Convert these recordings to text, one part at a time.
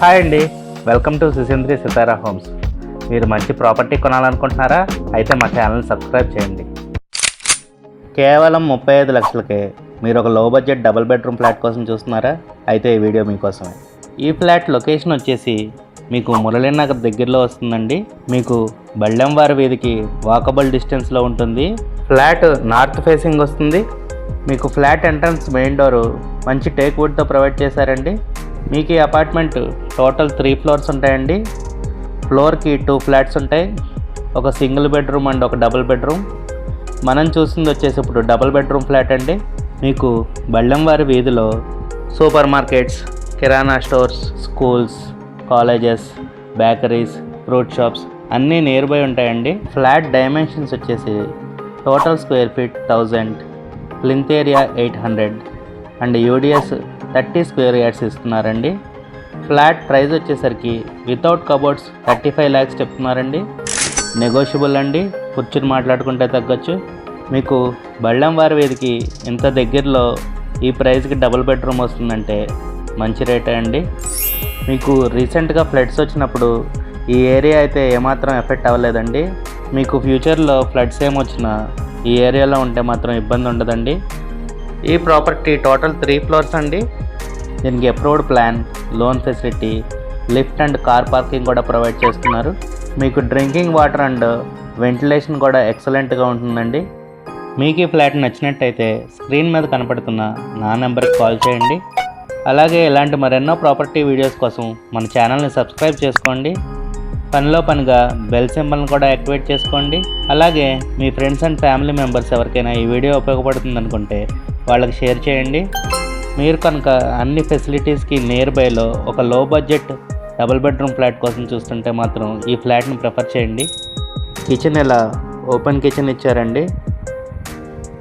Hi అండి, welcome to సుసింద్రి Sitara homes. మీరు మంచి ప్రాపర్టీ కొనాలనుకుంటున్నారా? అయితే మా ఛానల్ని సబ్స్క్రైబ్ చేయండి. కేవలం 35 లక్షలకే మీరు ఒక లో బడ్జెట్ డబుల్ బెడ్రూమ్ ఫ్లాట్ కోసం చూస్తున్నారా? అయితే ఈ వీడియో మీకోసమే. ఈ ఫ్లాట్ లొకేషన్ వచ్చేసి మీకు మురళీనగర్ దగ్గరలో వస్తుందండి. మీకు బళ్ళెంవారి వీధికి వాకబుల్ డిస్టెన్స్లో ఉంటుంది. ఫ్లాట్ నార్త్ ఫేసింగ్ వస్తుంది. మీకు ఫ్లాట్ ఎంట్రన్స్ మెయిన్ డోరు మంచి టేక్ వుడ్తో ప్రొవైడ్ చేశారండి. మీకు ఈ అపార్ట్మెంట్ టోటల్ 3 ఫ్లోర్స్ ఉంటాయండి. ఫ్లోర్కి 2 ఫ్లాట్స్ ఉంటాయి, ఒక సింగిల్ బెడ్రూమ్ అండ్ ఒక డబుల్ బెడ్రూమ్. మనం చూసింది వచ్చేసి ఇప్పుడు డబుల్ బెడ్రూమ్ ఫ్లాట్ అండి. మీకు బళ్ళెంవారి వీధిలో సూపర్ మార్కెట్స్, కిరాణా stores, schools, colleges, bakeries, fruit shops అన్నీ నియర్ బై ఉంటాయండి. ఫ్లాట్ డైమెన్షన్స్ వచ్చేసి total square feet 1000, plinth area 800 and UDS 30 square yards ఇస్తున్నారండి. ఫ్లాట్ ప్రైస్ వచ్చేసరికి వితౌట్ కబోర్డ్స్ 35 lakhs చెప్తున్నారండి. నెగోషియబుల్ అండి, కూర్చుని మాట్లాడుకుంటే తగ్గొచ్చు. మీకు బళ్ళెంవారి వీధికి ఇంత దగ్గరలో ఈ ప్రైస్కి డబుల్ బెడ్రూమ్ వస్తుందంటే మంచి రేటే అండి. మీకు రీసెంట్గా ఫ్లడ్స్ వచ్చినప్పుడు ఈ ఏరియా అయితే ఏమాత్రం ఎఫెక్ట్ అవ్వలేదండి. మీకు ఫ్యూచర్లో ఫ్లడ్స్ ఏమొచ్చినా ఈ ఏరియాలో ఉంటే మాత్రం ఇబ్బంది ఉండదండి. ఈ ప్రాపర్టీ టోటల్ 3 ఫ్లోర్స్ అండి. దీనికి approved plan, loan facility, lift and car parking కూడా ప్రొవైడ్ చేస్తున్నారు. మీకు డ్రింకింగ్ వాటర్ అండ్ వెంటిలేషన్ కూడా ఎక్సలెంట్గా ఉంటుందండి. మీకు ఈ ఫ్లాట్ నచ్చినట్టయితే స్క్రీన్ మీద కనపడుతున్న నా నెంబర్కి కాల్ చేయండి. అలాగే ఇలాంటి మరెన్నో ప్రాపర్టీ వీడియోస్ కోసం మన ఛానల్ని సబ్స్క్రైబ్ చేసుకోండి. పనిలో పనిగా బెల్ సింబల్ని కూడా యాక్టివేట్ చేసుకోండి. అలాగే మీ ఫ్రెండ్స్ అండ్ ఫ్యామిలీ మెంబర్స్ ఎవరికైనా ఈ వీడియో ఉపయోగపడుతుంది అనుకుంటే వాళ్ళకి షేర్ చేయండి. మీరు కనుక అన్ని ఫెసిలిటీస్కి నియర్ బైలో ఒక లో బడ్జెట్ డబుల్ బెడ్రూమ్ ఫ్లాట్ కోసం చూస్తుంటే మాత్రం ఈ ఫ్లాట్ని ప్రిఫర్ చేయండి. కిచెన్ ఇలా ఓపెన్ కిచెన్ ఇచ్చారండి.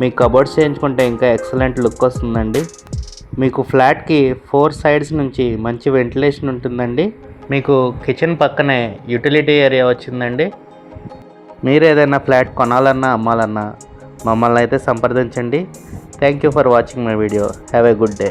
మీకు కబోర్డ్స్ చేయించుకుంటే ఇంకా ఎక్సలెంట్ లుక్ వస్తుందండి. మీకు ఫ్లాట్కి 4 sides నుంచి మంచి వెంటిలేషన్ ఉంటుందండి. మీకు కిచెన్ పక్కనే యూటిలిటీ ఏరియా వచ్చిందండి. మీరు ఏదైనా ఫ్లాట్ కొనాలన్నా అమ్మాలన్నా మమ్మల్ని అయితే సంప్రదించండి. Thank you for watching my video. Have a good day.